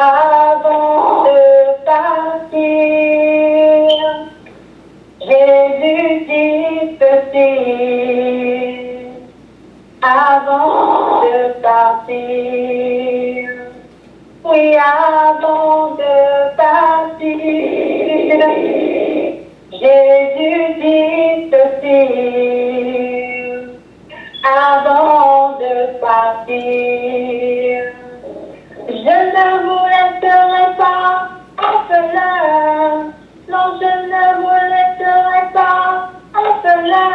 Avant de partir, Jésus dit ceci. Avant de partir, oui, avant de partir, Jésus dit ceci. Avant de partir, je ne vous laisserai pas orphelin. Non, je ne vous laisserai pas orphelin.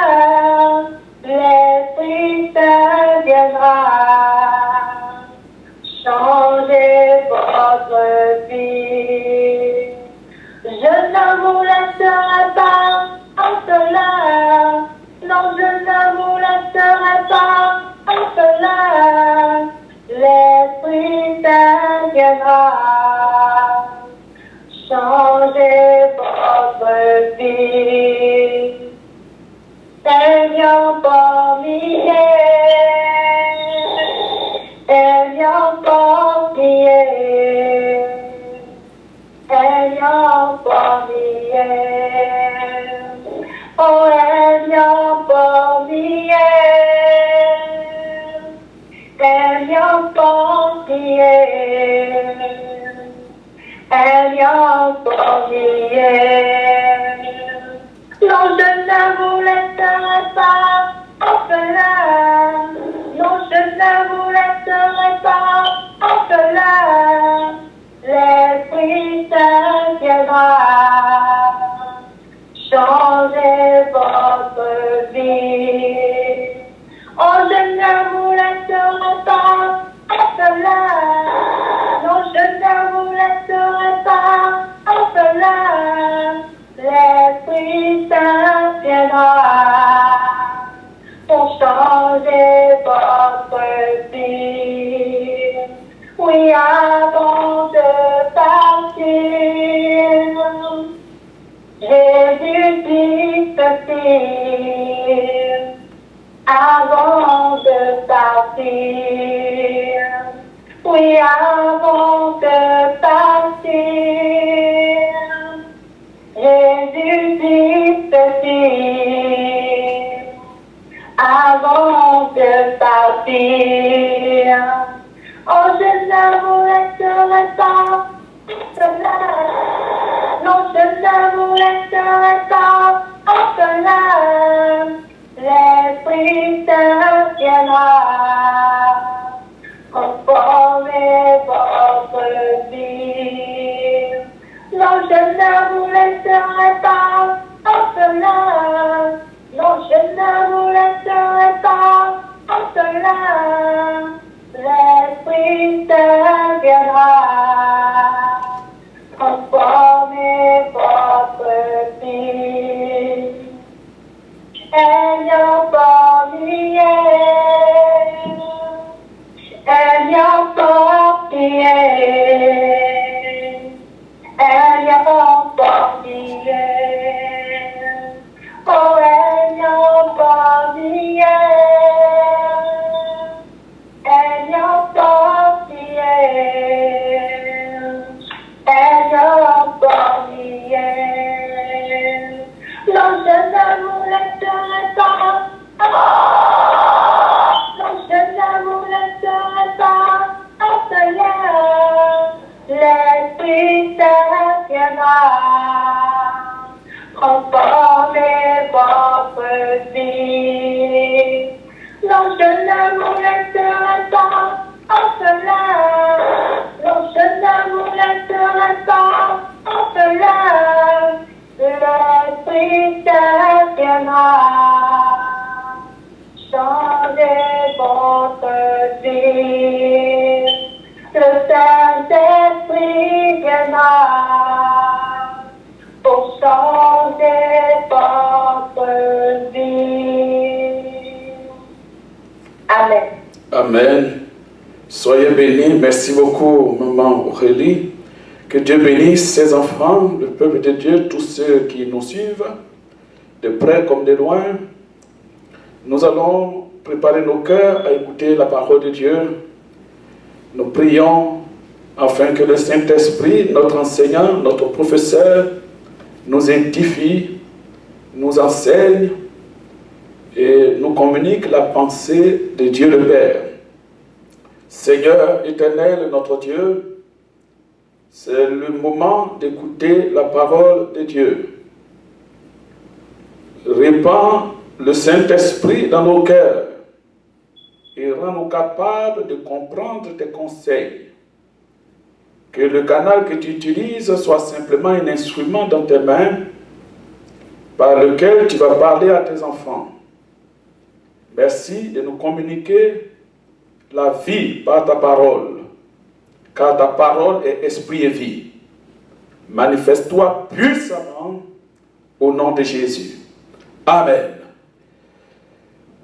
L'Esprit Saint viendra changer votre vie. Je ne vous laisserai pas orphelin. Non, je ne vous laisserai pas orphelin. L'Esprit Saint viendra changer votre vie. Seigneur parmi Seigneur parmi Seigneur parmi oh Seigneur parmi Seigneur parmi Seigneur parmi non, je ne vous laisserai pas orphelin. Non, je ne vous laisserai pas orphelin. L'Esprit Saint viendra changer votre vie. Oh, je ne vous laisserai pas orphelin. Non, je ne vous laisserai pas orphelin. L'Esprit Saint viendra pour changer votre vie. Oui, avant de partir, Jésus dit ceci. Avant de partir, oui, avant de partir, Jésus dit ceci. Avant de partir, oh, je ne vous laisserai pas orphelin. Non, je ne vous laisserai pas orphelin. L'Esprit Saint viendra conformer votre vie. Non, je ne vous laisserai pas orphelin. Non, je ne vous laisserai pas orphelin. L'Esprit Saint viendra conformer votre vie. Ayant parmi ayant parmi ayant parmi oh, ayant parmi ayant parmi ayant parmi non, je ne vous laisserai pas non, je ne vous laisserai pas orphelin. L'Esprit Saint viendra conformer votre vie. Non, je ne vous laisserai pas orphelin. Non, je ne vous laisserai pas orphelin. L'Esprit Saint viendra changer votre vie. Le Saint-Esprit viendra pour changer votre vie. Amen. Amen. Soyez bénis. Merci beaucoup, Maman Aurélie. Que Dieu bénisse ses enfants, le peuple de Dieu, tous ceux qui nous suivent, de près comme de loin. Nous allons préparer nos cœurs à écouter la parole de Dieu. Nous prions afin que le Saint-Esprit, notre enseignant, notre professeur, nous édifie, nous enseigne et nous communique la pensée de Dieu le Père. Seigneur éternel, notre Dieu, c'est le moment d'écouter la parole de Dieu. Répands le Saint-Esprit dans nos cœurs et rends-nous capables de comprendre tes conseils. Que le canal que tu utilises soit simplement un instrument dans tes mains par lequel tu vas parler à tes enfants. Merci de nous communiquer la vie par ta parole, car ta parole est esprit et vie. Manifeste-toi puissamment au nom de Jésus. Amen.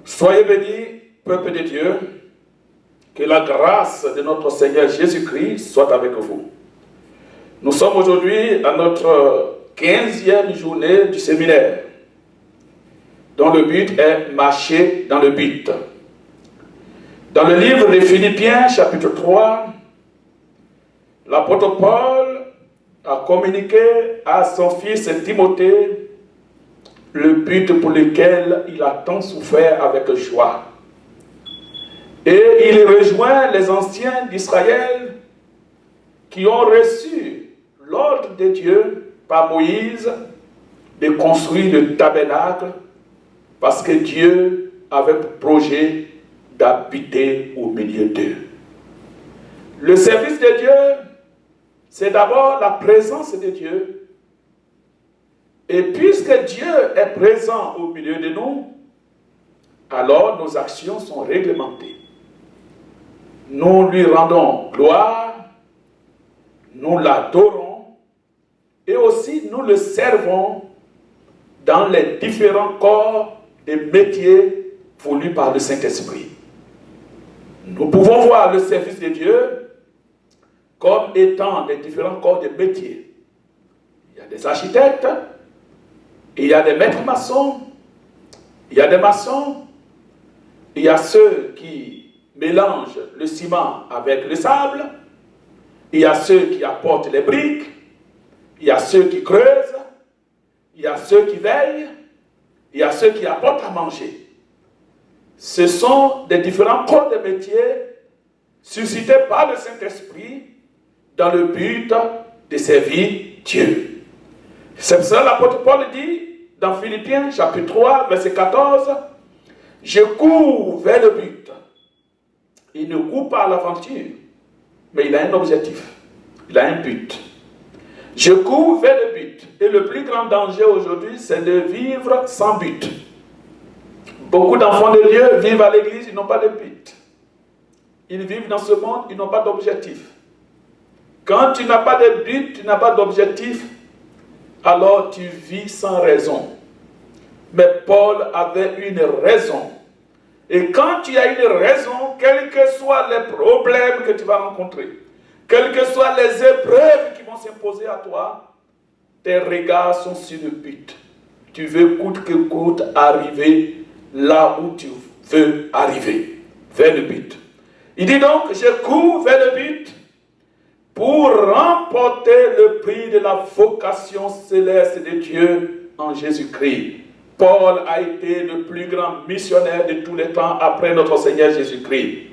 Soyez bénis, peuple de Dieu, que la grâce de notre Seigneur Jésus-Christ soit avec vous. Nous sommes aujourd'hui à notre 15e journée du séminaire, dont le but est marcher dans le but. Dans le livre de Philippiens, chapitre 3, l'apôtre Paul a communiqué à son fils Timothée le but pour lequel il a tant souffert avec joie. Et il rejoint les anciens d'Israël qui ont reçu l'ordre de Dieu par Moïse de construire le tabernacle parce que Dieu avait pour projet d'habiter au milieu d'eux. Le service de Dieu, c'est d'abord la présence de Dieu. Et puisque Dieu est présent au milieu de nous, alors nos actions sont réglementées. Nous lui rendons gloire, nous l'adorons et aussi nous le servons dans les différents corps de métiers voulus par le Saint-Esprit. Nous pouvons voir le service de Dieu comme étant des différents corps de métiers. Il y a des architectes, il y a des maîtres maçons, il y a des maçons, il y a ceux qui mélangent le ciment avec le sable, il y a ceux qui apportent les briques, il y a ceux qui creusent, il y a ceux qui veillent, il y a ceux qui apportent à manger. Ce sont des différents corps de métiers suscités par le Saint-Esprit dans le but de servir Dieu. C'est pour ça que l'apôtre Paul dit dans Philippiens chapitre 3 verset 14, « Je cours vers le but. » Il ne court pas à l'aventure, mais il a un objectif, il a un but. Je cours vers le but. Et le plus grand danger aujourd'hui, c'est de vivre sans but. Beaucoup d'enfants de Dieu vivent à l'église, ils n'ont pas de but. Ils vivent dans ce monde, ils n'ont pas d'objectif. Quand tu n'as pas de but, tu n'as pas d'objectif, alors tu vis sans raison. Mais Paul avait une raison. Et quand tu as une raison, quels que soient les problèmes que tu vas rencontrer, quelles que soient les épreuves qui vont s'imposer à toi, tes regards sont sur le but. Tu veux coûte que coûte arriver là où tu veux arriver, vers le but. Il dit donc, je cours vers le but pour remporter le prix de la vocation céleste de Dieu en Jésus-Christ. Paul a été le plus grand missionnaire de tous les temps après notre Seigneur Jésus-Christ.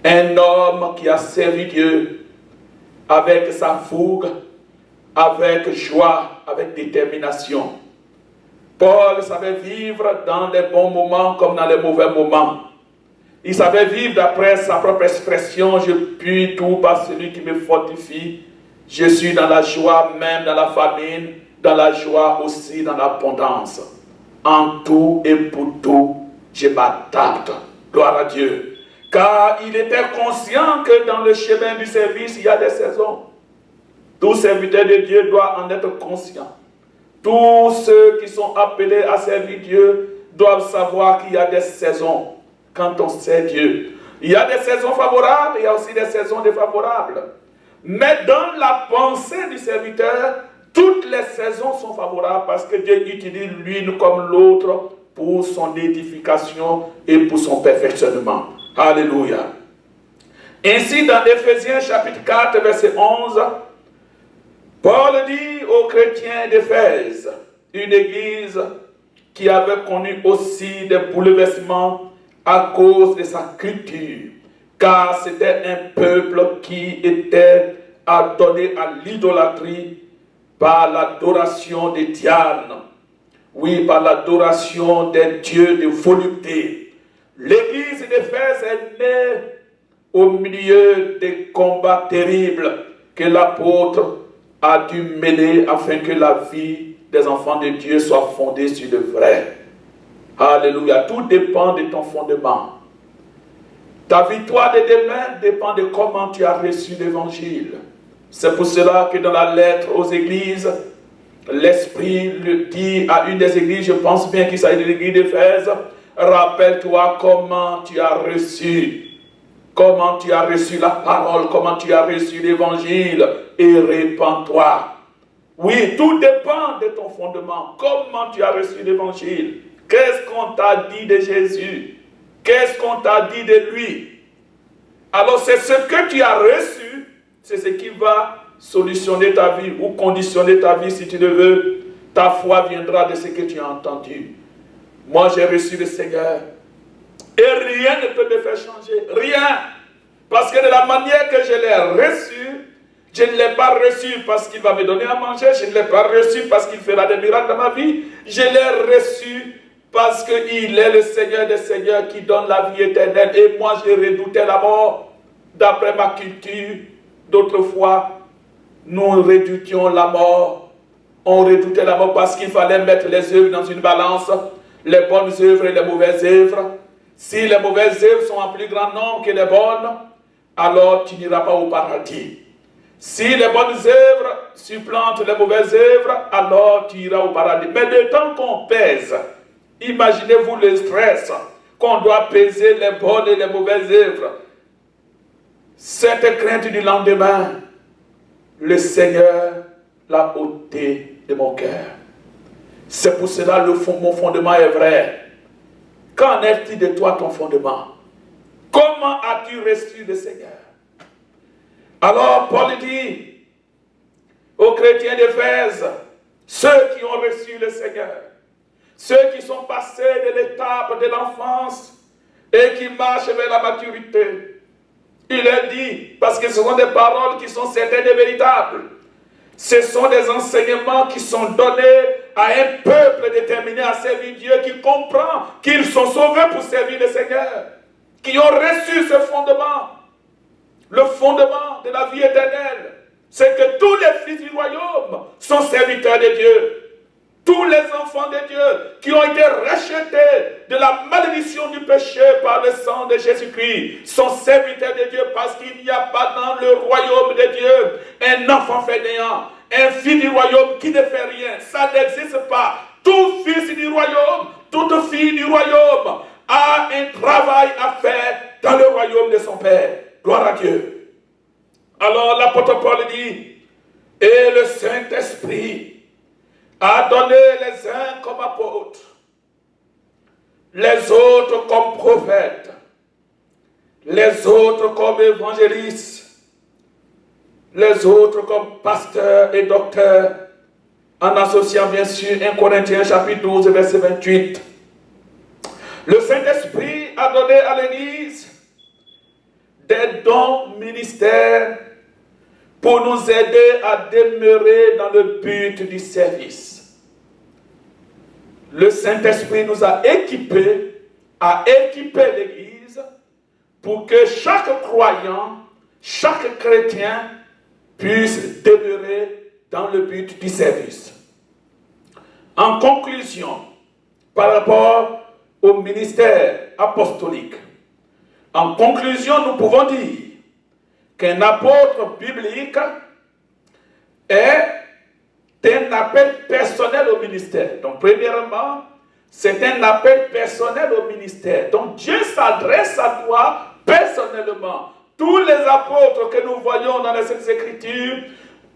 Un homme qui a servi Dieu avec sa fougue, avec joie, avec détermination. Paul savait vivre dans les bons moments comme dans les mauvais moments. Il savait vivre d'après sa propre expression, je puis tout par celui qui me fortifie. Je suis dans la joie même dans la famine, dans la joie aussi dans l'abondance. En tout et pour tout, je m'adapte. Gloire à Dieu. Car il était conscient que dans le chemin du service, il y a des saisons. Tout serviteur de Dieu doit en être conscient. Tous ceux qui sont appelés à servir Dieu doivent savoir qu'il y a des saisons quand on sert Dieu. Il y a des saisons favorables, il y a aussi des saisons défavorables. Mais dans la pensée du serviteur, toutes les saisons sont favorables parce que Dieu utilise l'une comme l'autre pour son édification et pour son perfectionnement. Alléluia. Ainsi, dans Éphésiens chapitre 4, verset 11, Paul dit aux chrétiens d'Éphèse, une église qui avait connu aussi des bouleversements à cause de sa culture, car c'était un peuple qui était adonné à l'idolâtrie par l'adoration des Dianes, oui, par l'adoration des dieux de volupté. L'église d'Éphèse est née au milieu des combats terribles que l'apôtre a dû mener afin que la vie des enfants de Dieu soit fondée sur le vrai. Alléluia. Tout dépend de ton fondement. Ta victoire de demain dépend de comment tu as reçu l'évangile. C'est pour cela que dans la lettre aux églises, l'Esprit le dit à une des églises, je pense bien qu'il s'agit de l'église d'Éphèse, rappelle-toi comment tu as reçu. Comment tu as reçu la parole, comment tu as reçu l'évangile, et répands-toi. Oui, tout dépend de ton fondement. Comment tu as reçu l'évangile? Qu'est-ce qu'on t'a dit de Jésus? Qu'est-ce qu'on t'a dit de lui? Alors c'est ce que tu as reçu, c'est ce qui va solutionner ta vie ou conditionner ta vie si tu le veux. Ta foi viendra de ce que tu as entendu. Moi j'ai reçu le Seigneur. Et rien ne peut me faire changer. Rien. Parce que de la manière que je l'ai reçu, je ne l'ai pas reçu parce qu'il va me donner à manger. Je ne l'ai pas reçu parce qu'il fera des miracles dans ma vie. Je l'ai reçu parce qu'il est le Seigneur des Seigneurs qui donne la vie éternelle. Et moi, je redoutais la mort. D'après ma culture, d'autrefois, nous redoutions la mort. On redoutait la mort parce qu'il fallait mettre les œuvres dans une balance. Les bonnes œuvres et les mauvaises œuvres. Si les mauvaises œuvres sont en plus grand nombre que les bonnes, alors tu n'iras pas au paradis. Si les bonnes œuvres supplantent les mauvaises œuvres, alors tu iras au paradis. Mais le temps qu'on pèse, imaginez-vous le stress qu'on doit peser les bonnes et les mauvaises œuvres. Cette crainte du lendemain, le Seigneur l'a ôté de mon cœur. C'est pour cela que mon fondement est vrai. Qu'en est-il de toi, ton fondement? Comment as-tu reçu le Seigneur? Alors, Paul dit aux chrétiens d'Éphèse, ceux qui ont reçu le Seigneur, ceux qui sont passés de l'étape de l'enfance et qui marchent vers la maturité, il leur dit, parce que ce sont des paroles qui sont certaines et véritables, ce sont des enseignements qui sont donnés à un peuple déterminé à servir Dieu, qui comprend qu'ils sont sauvés pour servir le Seigneur, qui ont reçu ce fondement, le fondement de la vie éternelle. C'est que tous les fils du royaume sont serviteurs de Dieu. Tous les enfants de Dieu qui ont été rachetés de la malédiction du péché par le sang de Jésus-Christ sont serviteurs de Dieu parce qu'il n'y a pas dans le royaume de Dieu un enfant fainéant, un fils du royaume qui ne fait rien. Ça n'existe pas. Tout fils du royaume, toute fille du royaume a un travail à faire dans le royaume de son Père. Gloire à Dieu. Alors l'apôtre Paul dit, et le Saint-Esprit a donné les uns comme apôtres, les autres comme prophètes, les autres comme évangélistes, les autres comme pasteurs et docteurs, en associant bien sûr 1 Corinthiens chapitre 12 verset 28. Le Saint-Esprit a donné à l'Église des dons ministères pour nous aider à demeurer dans le but du service. Le Saint-Esprit nous a équipés l'Église pour que chaque croyant, chaque chrétien puisse demeurer dans le but du service. En conclusion, par rapport au ministère apostolique, en conclusion, nous pouvons dire qu'un apôtre biblique est un appel personnel au ministère. Donc, premièrement, c'est un appel personnel au ministère. Donc, Dieu s'adresse à toi personnellement. Tous les apôtres que nous voyons dans les Saintes Écritures,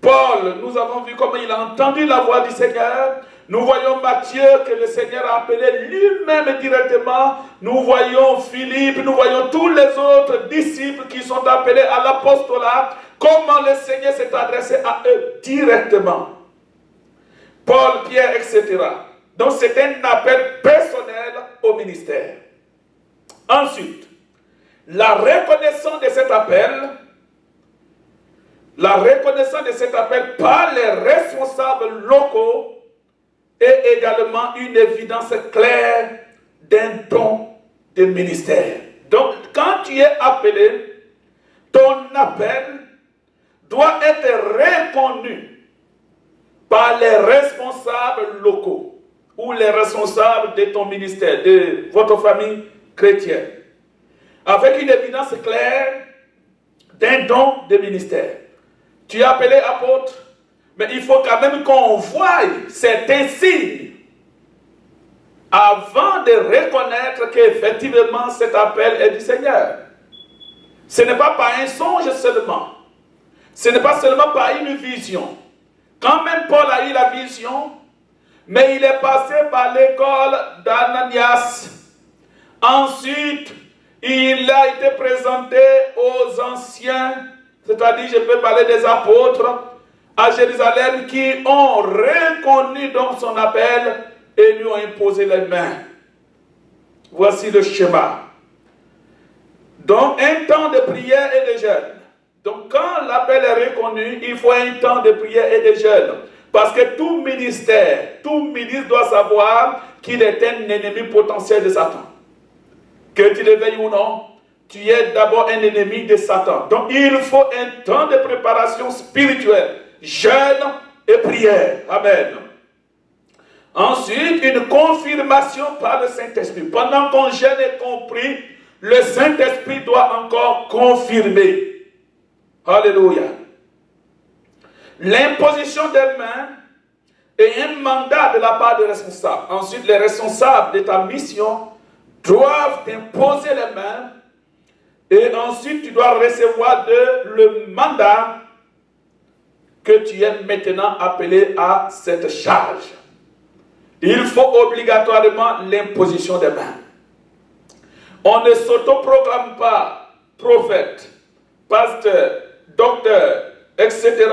Paul, nous avons vu comment il a entendu la voix du Seigneur. Nous voyons Matthieu que le Seigneur a appelé lui-même directement. Nous voyons Philippe, nous voyons tous les autres disciples qui sont appelés à l'apostolat, comment le Seigneur s'est adressé à eux directement. Paul, Pierre, etc. Donc c'est un appel personnel au ministère. Ensuite, la reconnaissance de cet appel par les responsables locaux est également une évidence claire d'un don de ministère. Donc, quand tu es appelé, ton appel doit être reconnu par les responsables locaux ou les responsables de ton ministère, de votre famille chrétienne, avec une évidence claire d'un don de ministère. Tu es appelé apôtre, mais il faut quand même qu'on voie certains signes avant de reconnaître qu'effectivement cet appel est du Seigneur. Ce n'est pas par un songe seulement. Ce n'est pas seulement par une vision. Quand même Paul a eu la vision, mais il est passé par l'école d'Ananias. Ensuite, il a été présenté aux anciens, c'est-à-dire je peux parler des apôtres à Jérusalem qui ont reconnu donc son appel et lui ont imposé les mains. Voici le schéma. Donc un temps de prière et de jeûne. Donc quand l'appel est reconnu, il faut un temps de prière et de jeûne. Parce que tout ministre doit savoir qu'il est un ennemi potentiel de Satan. Que tu le veuilles ou non, tu es d'abord un ennemi de Satan. Donc il faut un temps de préparation spirituelle, jeûne et prière. Amen. Ensuite, une confirmation par le Saint-Esprit. Pendant qu'on jeûne et qu'on prie, le Saint-Esprit doit encore confirmer. Alléluia. L'imposition des mains est un mandat de la part des responsables. Ensuite, les responsables de ta mission doivent t'imposer les mains et ensuite tu dois recevoir le mandat que tu es maintenant appelé à cette charge. Il faut obligatoirement l'imposition des mains. On ne s'autoproclame pas prophète, pasteur, docteur, etc.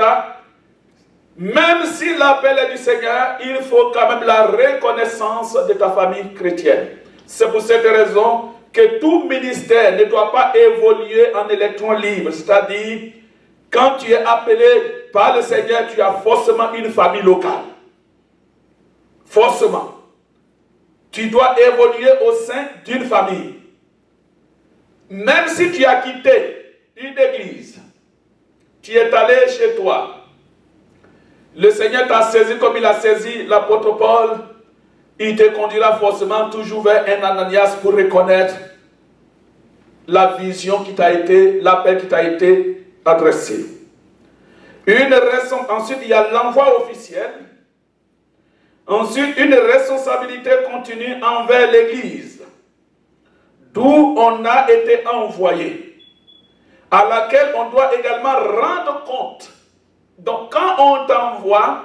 Même si l'appel est du Seigneur, il faut quand même la reconnaissance de ta famille chrétienne. C'est pour cette raison que tout ministère ne doit pas évoluer en électron libre. C'est-à-dire, quand tu es appelé par le Seigneur, tu as forcément une famille locale. Forcément. Tu dois évoluer au sein d'une famille. Même si tu as quitté une église, tu es allé chez toi. Le Seigneur t'a saisi comme il a saisi l'apôtre Paul. Il te conduira forcément toujours vers un Ananias pour reconnaître la vision qui t'a été, l'appel qui t'a été adressé. Ensuite, il y a l'envoi officiel. Ensuite, une responsabilité continue envers l'Église, d'où on a été envoyé, à laquelle on doit également rendre compte. Donc, quand on t'envoie,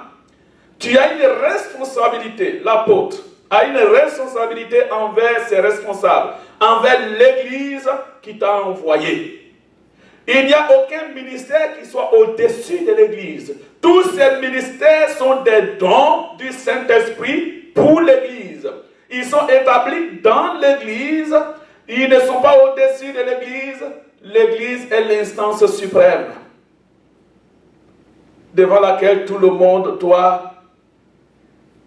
tu as une responsabilité, l'apôtre a une responsabilité envers ses responsables, envers l'Église qui t'a envoyé. Il n'y a aucun ministère qui soit au-dessus de l'Église. Tous ces ministères sont des dons du Saint-Esprit pour l'Église. Ils sont établis dans l'Église. Ils ne sont pas au-dessus de l'Église. L'Église est l'instance suprême devant laquelle tout le monde doit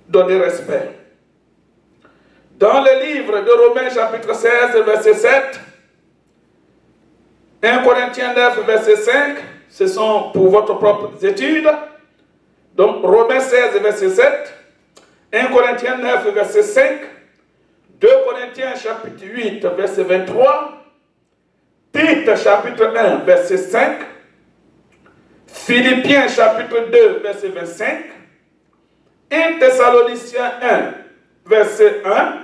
donner respect. Dans le livre de Romains chapitre 16, verset 7, 1 Corinthiens 9, verset 5, ce sont pour votre propre étude. Donc, Romains 16, verset 7, 1 Corinthiens 9, verset 5, 2 Corinthiens chapitre 8, verset 23, Tite chapitre 1, verset 5, Philippiens chapitre 2, verset 25, 1 Thessaloniciens 1, verset 1,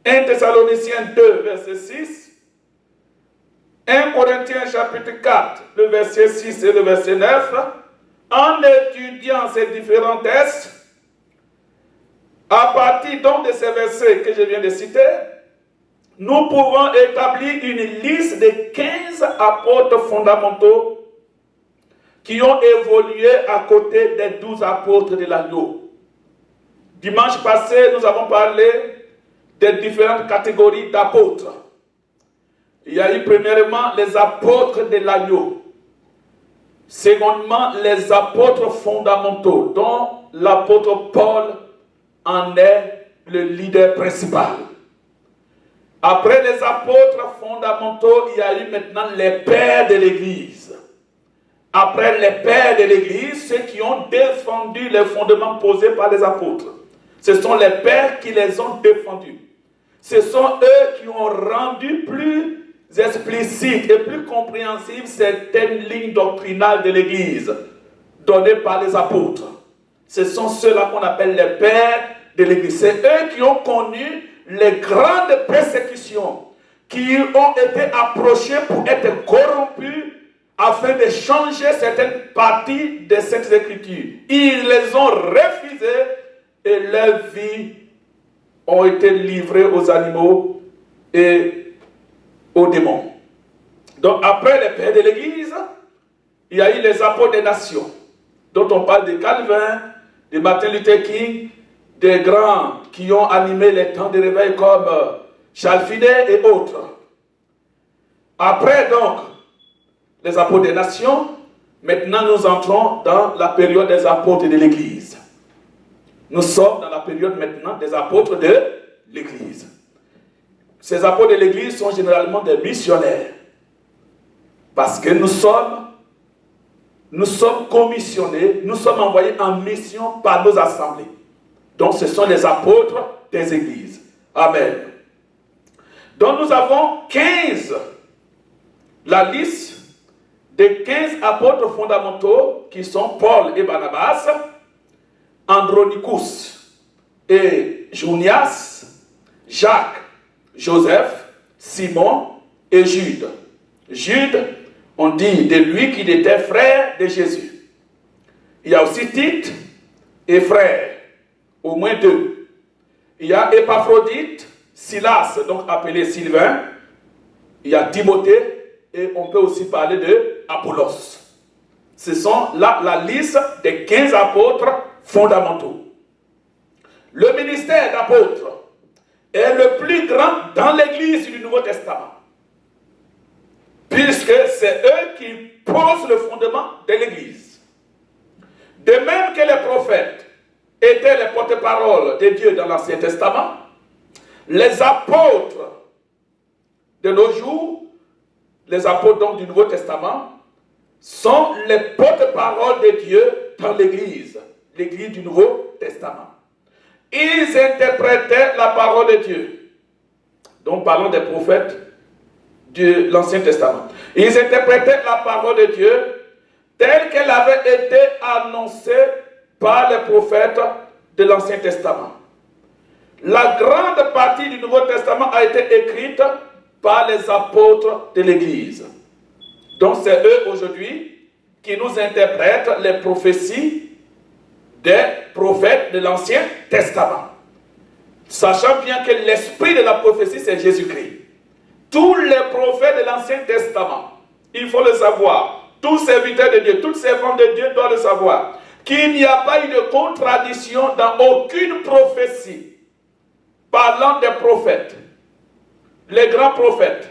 1 Thessaloniciens 2, verset 6, 1 Corinthiens chapitre 4, le verset 6 et le verset 9, en étudiant ces différents textes, à partir donc de ces versets que je viens de citer, nous pouvons établir une liste de 15 apôtres fondamentaux qui ont évolué à côté des 12 apôtres de l'agneau. Dimanche passé, nous avons parlé des différentes catégories d'apôtres. Il y a eu premièrement les apôtres de l'agneau. Secondement, les apôtres fondamentaux, dont l'apôtre Paul en est le leader principal. Après les apôtres fondamentaux, il y a eu maintenant les pères de l'Église. Après les pères de l'Église, ceux qui ont défendu les fondements posés par les apôtres. Ce sont les pères qui les ont défendus. Ce sont eux qui ont rendu plus explicites et plus compréhensibles certaines lignes doctrinales de l'Église données par les apôtres. Ce sont ceux-là qu'on appelle les pères de l'Église. C'est eux qui ont connu les grandes persécutions, qui ont été approchés pour être corrompus afin de changer certaines parties des Saintes Écritures. Ils les ont refusées et leurs vies ont été livrées aux animaux et aux démons. Donc après les pères de l'Église, il y a eu les apôtres des nations, dont on parle de Calvin, de Martin Luther King, des grands qui ont animé les temps de réveil comme Charles Finet et autres. Après donc les apôtres des nations, maintenant nous entrons dans la période des apôtres de l'Église. Nous sommes dans la période maintenant des apôtres de l'Église. Ces apôtres de l'Église sont généralement des missionnaires. Parce que nous sommes commissionnés, nous sommes envoyés en mission par nos assemblées. Donc ce sont les apôtres des églises. Amen. Donc nous avons 15, la liste des 15 apôtres fondamentaux qui sont Paul et Barnabas, Andronicus et Junias, Jacques, Joseph, Simon et Jude. Jude, on dit de lui qu'il était frère de Jésus. Il y a aussi Tite et frère, au moins 2. Il y a Épaphrodite, Silas, donc appelé Sylvain. Il y a Timothée et on peut aussi parler de Apollos. Ce sont là la liste des 15 apôtres fondamentaux. Le ministère d'apôtre est le plus grand dans l'Église du Nouveau Testament. Puisque c'est eux qui posent le fondement de l'Église. De même que les prophètes étaient les porte-paroles de Dieu dans l'Ancien Testament, les apôtres de nos jours, les apôtres donc du Nouveau Testament, sont les porte-paroles de Dieu dans l'Église, l'Église du Nouveau Testament. Ils interprétaient la parole de Dieu. Donc parlons des prophètes de l'Ancien Testament. Ils interprétaient la parole de Dieu telle qu'elle avait été annoncée par les prophètes de l'Ancien Testament. La grande partie du Nouveau Testament a été écrite par les apôtres de l'Église. Donc c'est eux aujourd'hui qui nous interprètent les prophéties des prophètes de l'Ancien Testament. Sachant bien que l'esprit de la prophétie, c'est Jésus-Christ. Tous les prophètes de l'Ancien Testament, il faut le savoir, tous serviteurs de Dieu, tous servants de Dieu doivent le savoir, qu'il n'y a pas eu de contradiction dans aucune prophétie parlant des prophètes, les grands prophètes,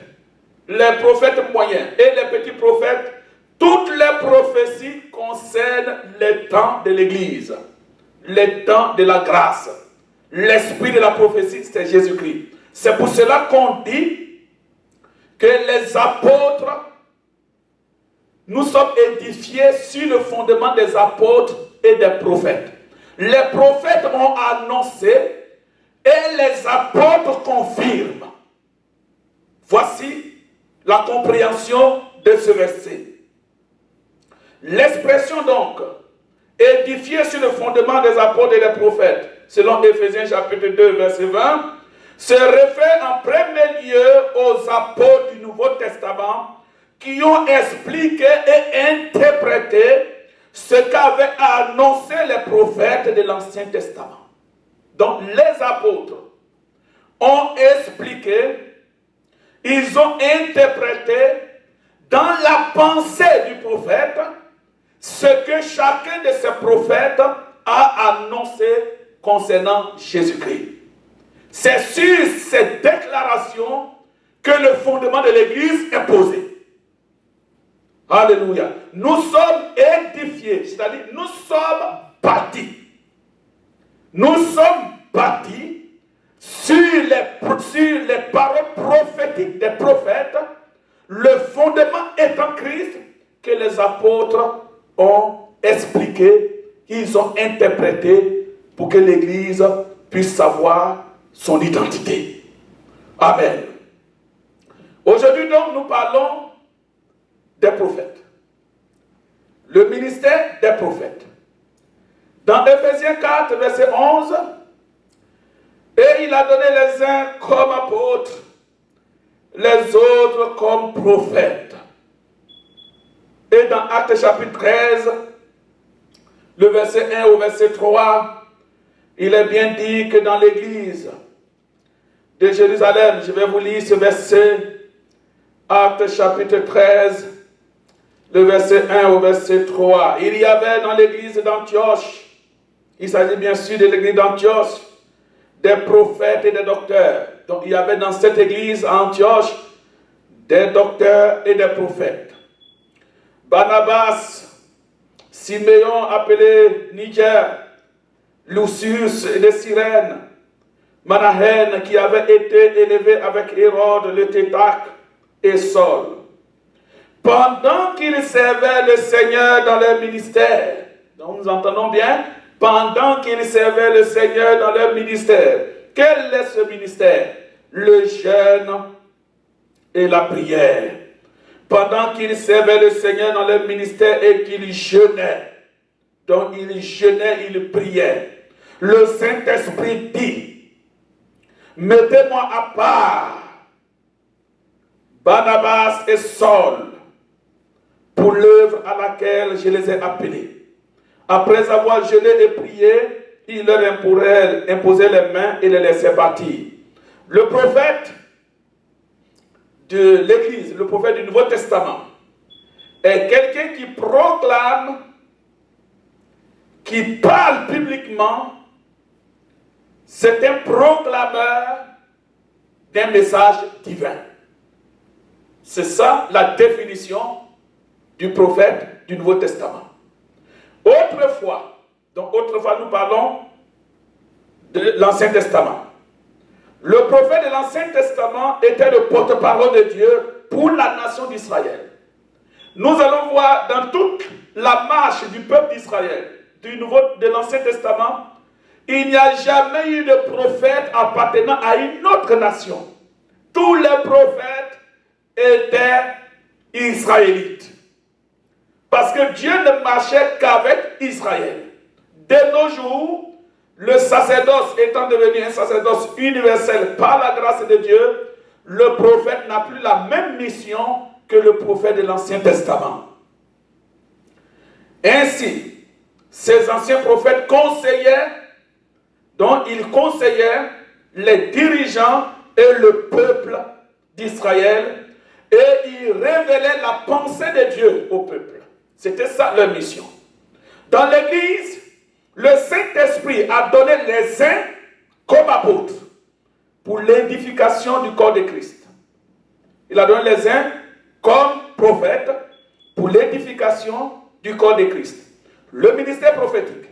les prophètes moyens et les petits prophètes. Toutes les prophéties concernent les temps de l'Église, les temps de la grâce. L'esprit de la prophétie, c'est Jésus-Christ. C'est pour cela qu'on dit que les apôtres, nous sommes édifiés sur le fondement des apôtres et des prophètes. Les prophètes ont annoncé et les apôtres confirment. Voici la compréhension de ce verset. L'expression donc, édifiée sur le fondement des apôtres et des prophètes, selon Éphésiens chapitre 2, verset 20, se réfère en premier lieu aux apôtres du Nouveau Testament qui ont expliqué et interprété ce qu'avaient annoncé les prophètes de l'Ancien Testament. Donc les apôtres ont expliqué, ils ont interprété dans pensée du prophète, ce que chacun de ces prophètes a annoncé concernant Jésus-Christ. C'est sur cette déclaration que le fondement de l'Église est posé. Alléluia. Nous sommes édifiés, c'est-à-dire nous sommes bâtis. Nous sommes bâtis sur les paroles prophétiques des prophètes, le fondement étant Christ, que les apôtres ont expliqué, qu'ils ont interprété pour que l'Église puisse savoir son identité. Amen. Aujourd'hui donc, nous parlons des prophètes. Le ministère des prophètes. Dans Ephésiens 4, verset 11, et il a donné les uns comme apôtres, les autres comme prophètes. Et dans Actes chapitre 13, le verset 1 au verset 3, il est bien dit que dans l'église de Jérusalem, je vais vous lire ce verset, Actes chapitre 13, le verset 1 au verset 3. Il y avait dans l'église d'Antioche, il s'agit bien sûr de l'église d'Antioche, des prophètes et des docteurs. Donc il y avait dans cette église à Antioche des docteurs et des prophètes. Barnabas, Siméon appelé Niger, Lucius et de Cyrène, Manahen qui avait été élevé avec Hérode le Tétrarque et Saul. Pendant qu'ils servaient le Seigneur dans leur ministère, donc nous entendons bien, pendant qu'ils servaient le Seigneur dans leur ministère. Quel est ce ministère? Le jeûne et la prière. Pendant qu'ils servaient le Seigneur dans leur ministère et qu'ils jeûnaient, donc ils jeûnaient, ils priaient. Le Saint-Esprit dit, mettez-moi à part Barnabas et Saul pour l'œuvre à laquelle je les ai appelés. Après avoir jeûné et prié, il leur imposait les mains et les laissait partir. Le prophète de l'Église, le prophète du Nouveau Testament, est quelqu'un qui proclame, qui parle publiquement. C'est un proclameur d'un message divin. C'est ça la définition du prophète du Nouveau Testament. Autrefois, nous parlons de l'Ancien Testament. Le prophète de l'Ancien Testament était le porte-parole de Dieu pour la nation d'Israël. Nous allons voir dans toute la marche du peuple d'Israël, de l'Ancien Testament, il n'y a jamais eu de prophète appartenant à une autre nation. Tous les prophètes étaient israélites. Parce que Dieu ne marchait qu'avec Israël. De nos jours, le sacerdoce étant devenu un sacerdoce universel par la grâce de Dieu, le prophète n'a plus la même mission que le prophète de l'Ancien Testament. Ainsi, ces anciens prophètes conseillaient, dont ils conseillaient les dirigeants et le peuple d'Israël, et ils révélaient la pensée de Dieu au peuple. C'était ça leur mission. Dans l'Église, le Saint-Esprit a donné les uns comme apôtres pour l'édification du corps de Christ. Il a donné les uns comme prophètes pour l'édification du corps de Christ. Le ministère prophétique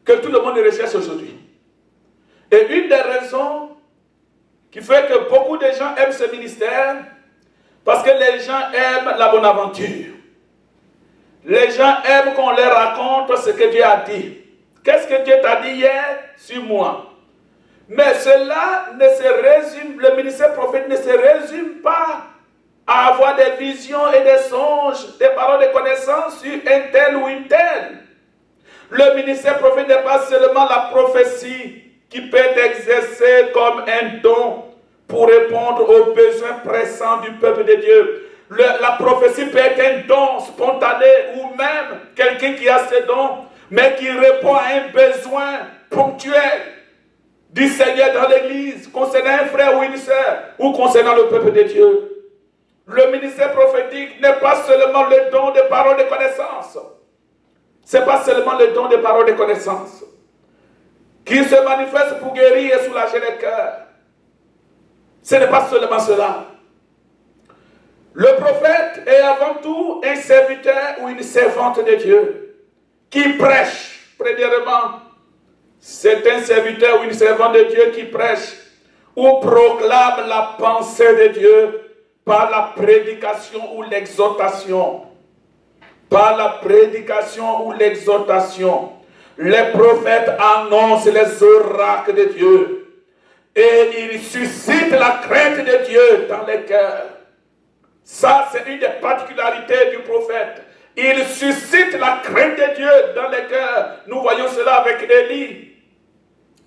que tout le monde recherche aujourd'hui. Et une des raisons qui fait que beaucoup de gens aiment ce ministère, parce que les gens aiment la bonne aventure. Les gens aiment qu'on leur raconte ce que Dieu a dit. Qu'est-ce que Dieu t'a dit hier sur moi? Mais cela ne se résume, le ministère prophétique ne se résume pas à avoir des visions et des songes, des paroles de connaissance sur un tel ou une telle. Le ministère prophétique n'est pas seulement la prophétie qui peut être exercée comme un don pour répondre aux besoins pressants du peuple de Dieu. La prophétie peut être un don spontané ou même quelqu'un qui a ce don, mais qui répond à un besoin ponctuel du Seigneur dans l'Église, concernant un frère ou une sœur, ou concernant le peuple de Dieu. Le ministère prophétique prophétique n'est pas seulement le don de paroles de connaissance. Ce n'est pas seulement le don de paroles de connaissance qui se manifeste pour guérir et soulager les cœurs. Ce n'est pas seulement cela. Le prophète est avant tout un serviteur ou une servante de Dieu qui prêche. Premièrement, c'est un serviteur ou une servante de Dieu qui prêche ou proclame la pensée de Dieu par la prédication ou l'exhortation. Par la prédication ou l'exhortation. Les prophètes annoncent les oracles de Dieu et ils suscitent la crainte de Dieu dans les cœurs. Ça, c'est une des particularités du prophète. Il suscite la crainte de Dieu dans les cœurs. Nous voyons cela avec Élie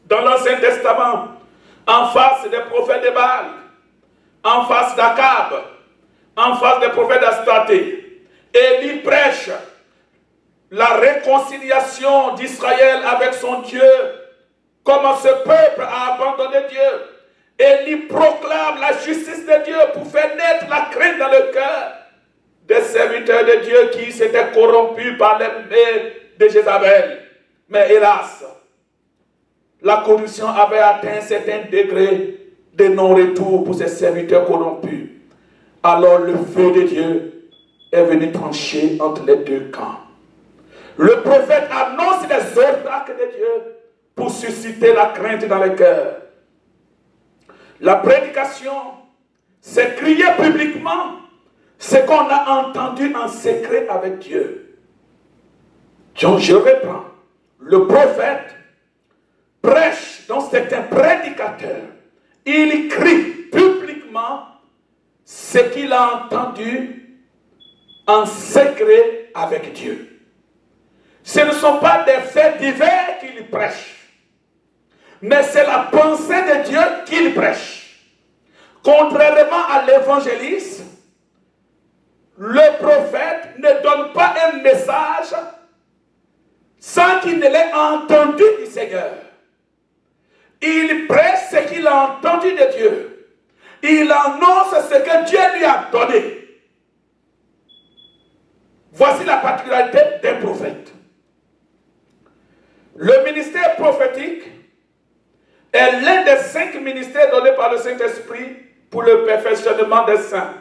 dans l'Ancien Testament, en face des prophètes de Baal, en face d'Akab, en face des prophètes d'Astaté. Élie prêche la réconciliation d'Israël avec son Dieu, comment ce peuple a abandonné Dieu. Élie proclame la justice de Dieu pour faire naître la crainte dans le cœur des serviteurs de Dieu qui s'étaient corrompus par les mains de Jézabel. Mais hélas, la corruption avait atteint un certain degré de non-retour pour ces serviteurs corrompus. Alors le feu de Dieu est venu trancher entre les deux camps. Le prophète annonce les oracles de Dieu pour susciter la crainte dans les cœurs. La prédication, c'est crier publiquement ce qu'on a entendu en secret avec Dieu. Donc je reprends. Le prophète prêche, donc c'est un prédicateur. Il crie publiquement ce qu'il a entendu en secret avec Dieu. Ce ne sont pas des faits divers qu'il prêche, mais c'est la pensée de Dieu qu'il prêche. Contrairement à l'évangéliste, le prophète ne donne pas un message sans qu'il ne l'ait entendu du Seigneur. Il prêche ce qu'il a entendu de Dieu. Il annonce ce que Dieu lui a donné. Voici la particularité d'un prophète. Le ministère prophétique est l'un des 5 ministères donnés par le Saint-Esprit pour le perfectionnement des saints.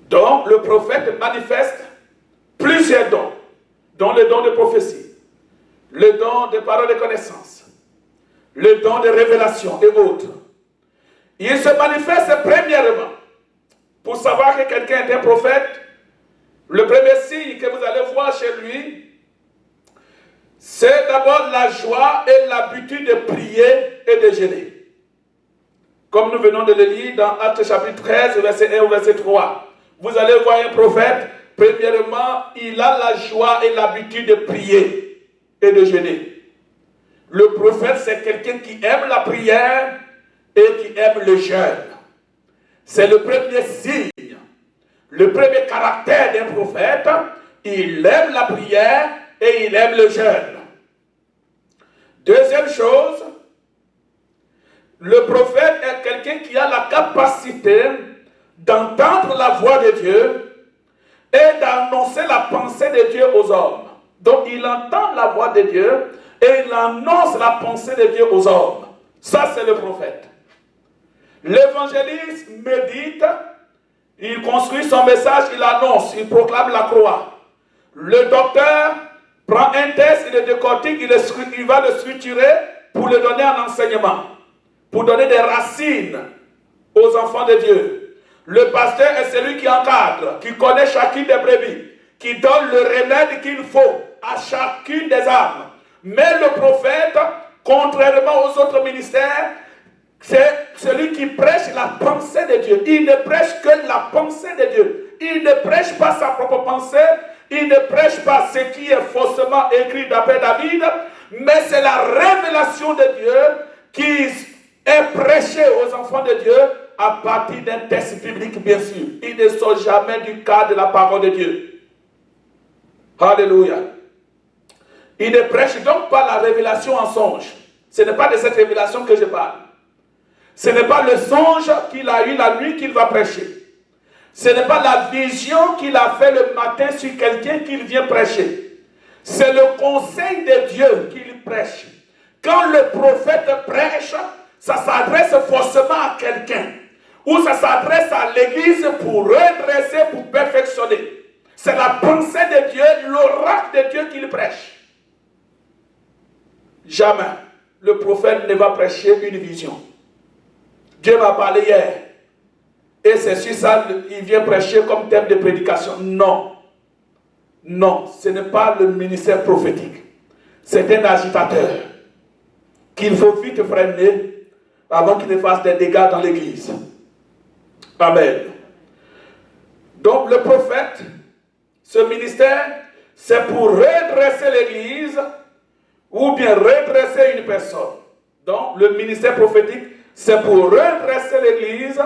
Donc, le prophète manifeste plusieurs dons, dont le don de prophétie, le don de parole de connaissance, le don de révélation et autres. Il se manifeste premièrement, pour savoir que quelqu'un est un prophète, le premier signe que vous allez voir chez lui, c'est d'abord la joie et l'habitude de prier et de jeûner. Comme nous venons de le lire dans Actes chapitre 13, verset 1 au verset 3. Vous allez voir un prophète, premièrement, il a la joie et l'habitude de prier et de jeûner. Le prophète, c'est quelqu'un qui aime la prière et qui aime le jeûne. C'est le premier signe, le premier caractère d'un prophète. Il aime la prière et il aime le jeûne. Deuxième chose, le prophète est quelqu'un qui a la capacité d'entendre la voix de Dieu et d'annoncer la pensée de Dieu aux hommes. Donc il entend la voix de Dieu et il annonce la pensée de Dieu aux hommes. Ça, c'est le prophète. L'évangéliste médite, il construit son message, il annonce, il proclame la croix. Le docteur prend un texte, il le décortique, il va le structurer pour le donner en enseignement, pour donner des racines aux enfants de Dieu. Le pasteur est celui qui encadre, qui connaît chacune des brebis, qui donne le remède qu'il faut à chacune des âmes. Mais le prophète, contrairement aux autres ministères, c'est celui qui prêche la pensée de Dieu. Il ne prêche que la pensée de Dieu. Il ne prêche pas sa propre pensée. Il ne prêche pas ce qui est faussement écrit d'après David. Mais c'est la révélation de Dieu qui est prêchée aux enfants de Dieu à partir d'un texte biblique, bien sûr. Il ne sort jamais du cadre de la parole de Dieu. Alléluia. Il ne prêche donc pas la révélation en songe. Ce n'est pas de cette révélation que je parle. Ce n'est pas le songe qu'il a eu la nuit qu'il va prêcher. Ce n'est pas la vision qu'il a fait le matin sur quelqu'un qu'il vient prêcher. C'est le conseil de Dieu qu'il prêche. Quand le prophète prêche, ça s'adresse forcément à quelqu'un. Ou ça s'adresse à l'église pour redresser, pour perfectionner. C'est la pensée de Dieu, l'oracle de Dieu qu'il prêche. Jamais le prophète ne va prêcher une vision. Dieu m'a parlé hier. Et c'est sur ça qu'il vient prêcher comme thème de prédication. Non. Non, ce n'est pas le ministère prophétique. C'est un agitateur qu'il faut vite freiner avant qu'il ne fasse des dégâts dans l'église. Amen. Donc le prophète, ce ministère, c'est pour redresser l'église ou bien redresser une personne. Donc le ministère prophétique, c'est pour redresser l'église.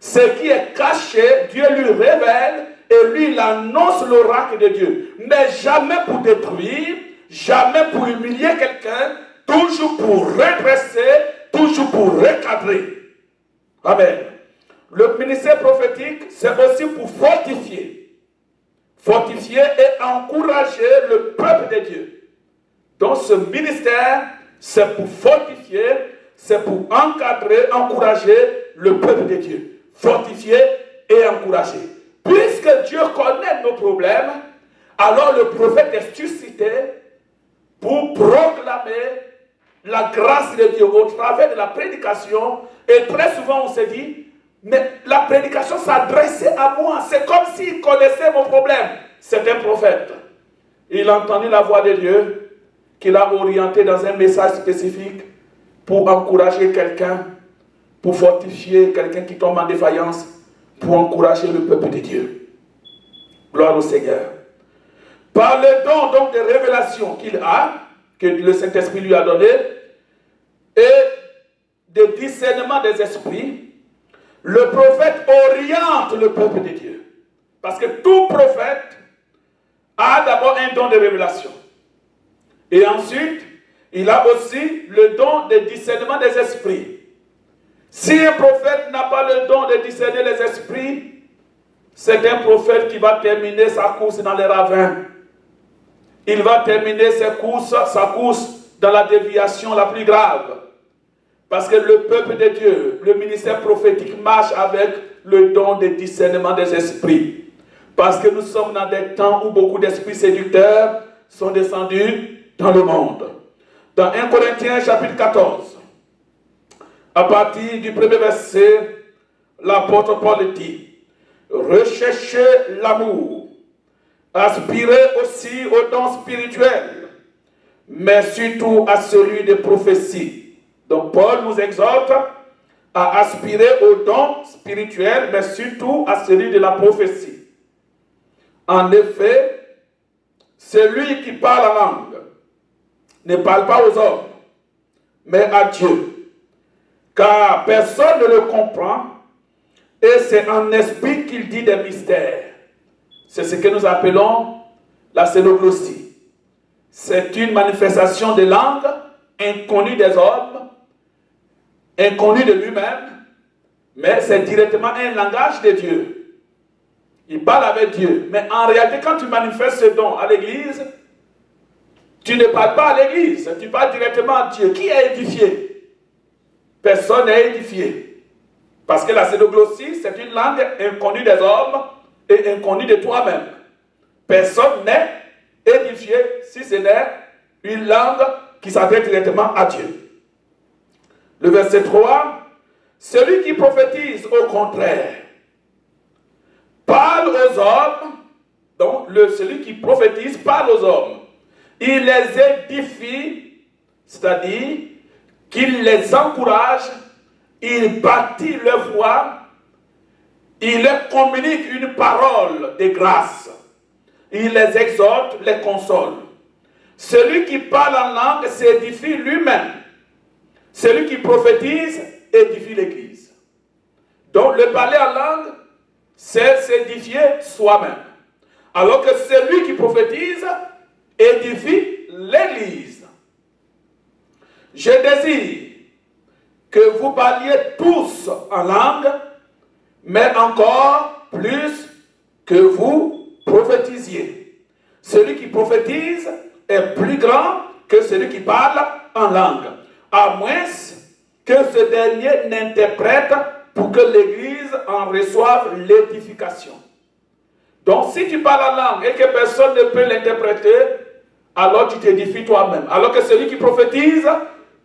Ce qui est caché, Dieu lui révèle et lui il annonce l'oracle de Dieu. Mais jamais pour détruire, jamais pour humilier quelqu'un, toujours pour redresser, toujours pour recadrer. Amen. Le ministère prophétique, c'est aussi pour fortifier. Fortifier et encourager le peuple de Dieu. Donc ce ministère, c'est pour fortifier, c'est pour encadrer, encourager le peuple de Dieu. Fortifier et encourager. Puisque Dieu connaît nos problèmes, alors le prophète est suscité pour proclamer la grâce de Dieu au travers de la prédication. Et très souvent on se dit, mais la prédication s'adressait à moi. C'est comme s'il connaissait mon problème. C'est un prophète. Il a entendu la voix de Dieu qu'il a orienté dans un message spécifique pour encourager quelqu'un, pour fortifier quelqu'un qui tombe en défaillance, pour encourager le peuple de Dieu. Gloire au Seigneur. Par le don donc de révélation qu'il a, que le Saint-Esprit lui a donné, et de discernement des esprits, le prophète oriente le peuple de Dieu. Parce que tout prophète a d'abord un don de révélation. Et ensuite, il a aussi le don de discernement des esprits. Si un prophète n'a pas le don de discerner les esprits, c'est un prophète qui va terminer sa course dans les ravins. Il va terminer sa course dans la déviation la plus grave. Parce que le peuple de Dieu, le ministère prophétique marche avec le don de discernement des esprits. Parce que nous sommes dans des temps où beaucoup d'esprits séducteurs sont descendus dans le monde. Dans 1 Corinthiens chapitre 14, à partir du premier verset, l'apôtre Paul dit, recherchez l'amour, aspirez aussi aux dons spirituels, mais surtout à celui de prophétie. Donc Paul nous exhorte à aspirer aux dons spirituels, mais surtout à celui de la prophétie. En effet, celui qui parle en langue ne parle pas aux hommes, mais à Dieu. Car personne ne le comprend, et c'est en esprit qu'il dit des mystères. C'est ce que nous appelons la cénoglossie. C'est une manifestation de langue inconnue des hommes, inconnue de lui-même, mais c'est directement un langage de Dieu. Il parle avec Dieu. Mais en réalité, quand tu manifestes ce don à l'église, tu ne parles pas à l'église, tu parles directement à Dieu. Qui est édifié? Personne n'est édifié. Parce que la cénoglossie, c'est une langue inconnue des hommes et inconnue de toi-même. Personne n'est édifié si ce n'est une langue qui s'adresse directement à Dieu. Le verset 3, celui qui prophétise au contraire parle aux hommes, donc celui qui prophétise parle aux hommes. Il les édifie, c'est-à-dire qu'il les encourage, il bâtit leur foi, il leur communique une parole de grâce, il les exhorte, les console. Celui qui parle en langue s'édifie lui-même. Celui qui prophétise édifie l'Église. Donc le parler en langue, c'est s'édifier soi-même. Alors que celui qui prophétise édifie l'Église. Je désire que vous parliez tous en langue, mais encore plus que vous prophétisiez. Celui qui prophétise est plus grand que celui qui parle en langue, à moins que ce dernier n'interprète pour que l'Église en reçoive l'édification. Donc si tu parles en langue et que personne ne peut l'interpréter, alors tu t'édifies toi-même. Alors que celui qui prophétise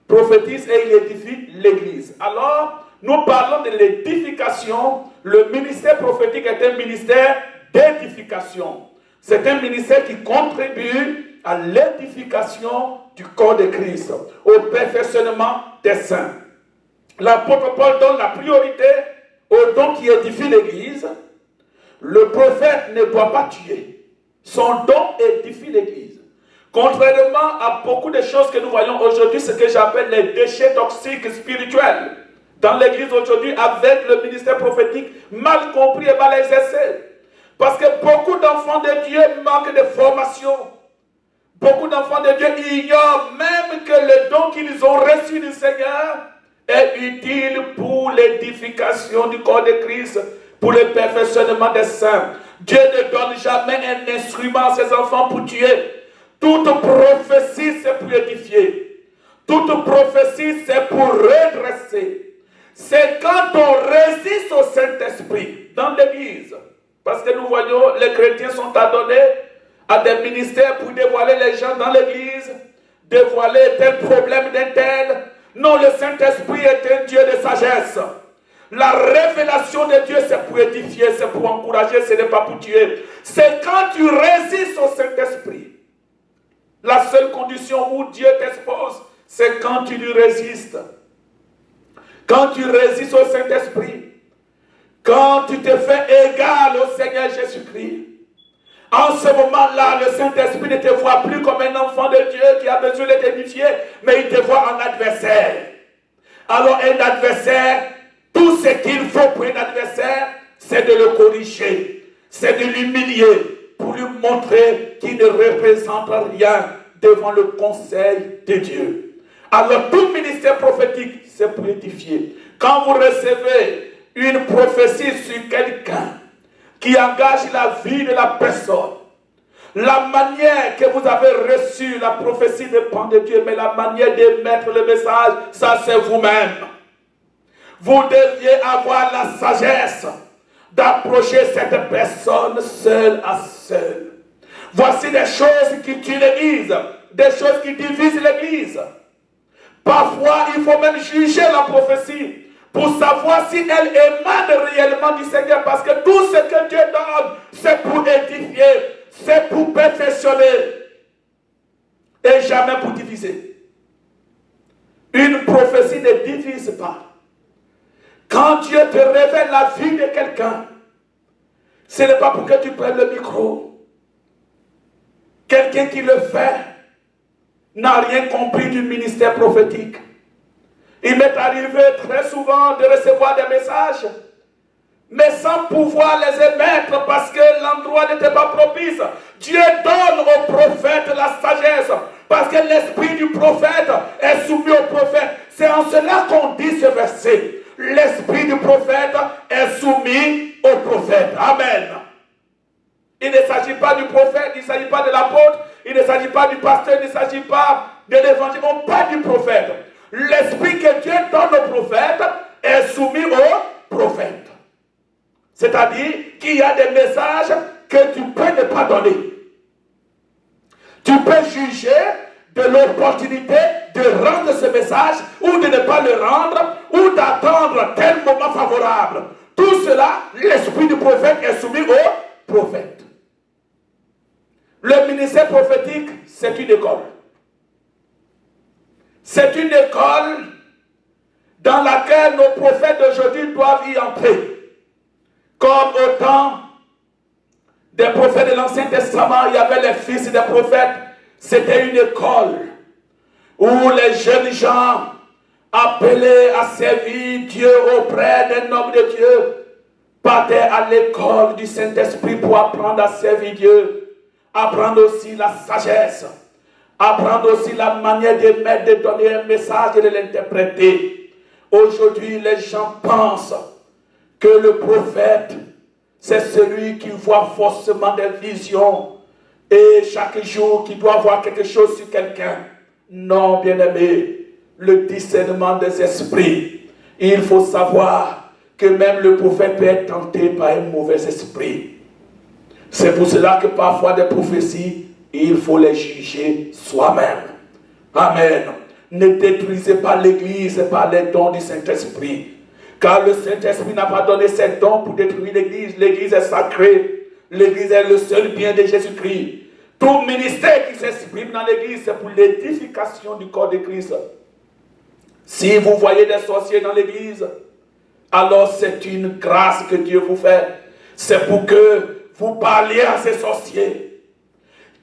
et il édifie l'Église. Alors, nous parlons de l'édification. Le ministère prophétique est un ministère d'édification. C'est un ministère qui contribue à l'édification du corps de Christ, au perfectionnement des saints. L'apôtre Paul donne la priorité au don qui édifie l'Église. Le prophète ne doit pas tuer. Son don édifie l'Église. Contrairement à beaucoup de choses que nous voyons aujourd'hui, ce que j'appelle les déchets toxiques spirituels dans l'Église aujourd'hui, avec le ministère prophétique mal compris et mal exercé. Parce que beaucoup d'enfants de Dieu manquent de formation. Beaucoup d'enfants de Dieu ignorent même que le don qu'ils ont reçu du Seigneur est utile pour l'édification du corps de Christ, pour le perfectionnement des saints. Dieu ne donne jamais un instrument à ses enfants pour tuer. Toute prophétie, c'est pour édifier. Toute prophétie, c'est pour redresser. C'est quand on résiste au Saint-Esprit dans l'Église. Parce que nous voyons, les chrétiens sont adonnés à des ministères pour dévoiler les gens dans l'Église, dévoiler tel problème d'un tel. Non, le Saint-Esprit est un Dieu de sagesse. La révélation de Dieu, c'est pour édifier, c'est pour encourager, ce n'est pas pour tuer. C'est quand tu résistes au Saint-Esprit. La seule condition où Dieu t'expose, c'est quand tu lui résistes. Quand tu résistes au Saint-Esprit. Quand tu te fais égal au Seigneur Jésus-Christ. En ce moment-là, le Saint-Esprit ne te voit plus comme un enfant de Dieu qui a besoin d'être édifié, mais il te voit en adversaire. Alors un adversaire, tout ce qu'il faut pour un adversaire, c'est de le corriger, c'est de l'humilier, pour lui montrer qu'il ne représente rien devant le conseil de Dieu. Alors tout ministère prophétique, c'est pour édifier. Quand vous recevez une prophétie sur quelqu'un qui engage la vie de la personne, la manière que vous avez reçu la prophétie dépend de Dieu, mais la manière d'émettre le message, ça c'est vous-même. Vous deviez avoir la sagesse d'approcher cette personne seule à seule. Voici des choses qui tuent l'Église, des choses qui divisent l'Église. Parfois, il faut même juger la prophétie pour savoir si elle émane réellement du Seigneur, parce que tout ce que Dieu donne, c'est pour édifier, c'est pour perfectionner et jamais pour diviser. Une prophétie ne divise pas. Quand Dieu te révèle la vie de quelqu'un, ce n'est pas pour que tu prennes le micro. Quelqu'un qui le fait n'a rien compris du ministère prophétique. Il m'est arrivé très souvent de recevoir des messages, mais sans pouvoir les émettre parce que l'endroit n'était pas propice. Dieu donne au prophète la sagesse, parce que l'esprit du prophète est soumis au prophète. C'est en cela qu'on dit ce verset. L'esprit du prophète est soumis au prophète. Amen. Il ne s'agit pas du prophète, il ne s'agit pas de l'apôtre, il ne s'agit pas du pasteur, il ne s'agit pas de l'évangile, on parle du prophète. L'esprit que Dieu donne au prophète est soumis au prophète. C'est-à-dire qu'il y a des messages que tu peux ne pas donner. Tu peux juger de l'opportunité de rendre ce message ou de ne pas le rendre ou d'attendre tel moment favorable. Tout cela, l'esprit du prophète est soumis au prophète. Le ministère prophétique, c'est une école. C'est une école dans laquelle nos prophètes d'aujourd'hui doivent y entrer. Comme au temps des prophètes de l'Ancien Testament, il y avait les fils des prophètes. C'était une école où les jeunes gens appelés à servir Dieu auprès d'un homme de Dieu partaient à l'école du Saint-Esprit pour apprendre à servir Dieu, apprendre aussi la sagesse, apprendre aussi la manière de donner un message et de l'interpréter. Aujourd'hui, les gens pensent que le prophète, c'est celui qui voit forcément des visions et chaque jour qui doit voir quelque chose sur quelqu'un. Non, bien-aimé, le discernement des esprits. Il faut savoir que même le prophète peut être tenté par un mauvais esprit. C'est pour cela que parfois des prophéties, il faut les juger soi-même. Amen. Ne détruisez pas l'Église par les dons du Saint-Esprit. Car le Saint-Esprit n'a pas donné ses dons pour détruire l'Église. L'Église est sacrée. L'Église est le seul bien de Jésus-Christ. Tout ministère qui s'exprime dans l'Église, c'est pour l'édification du corps de Christ. Si vous voyez des sorciers dans l'Église, alors c'est une grâce que Dieu vous fait. C'est pour que vous parliez à ces sorciers.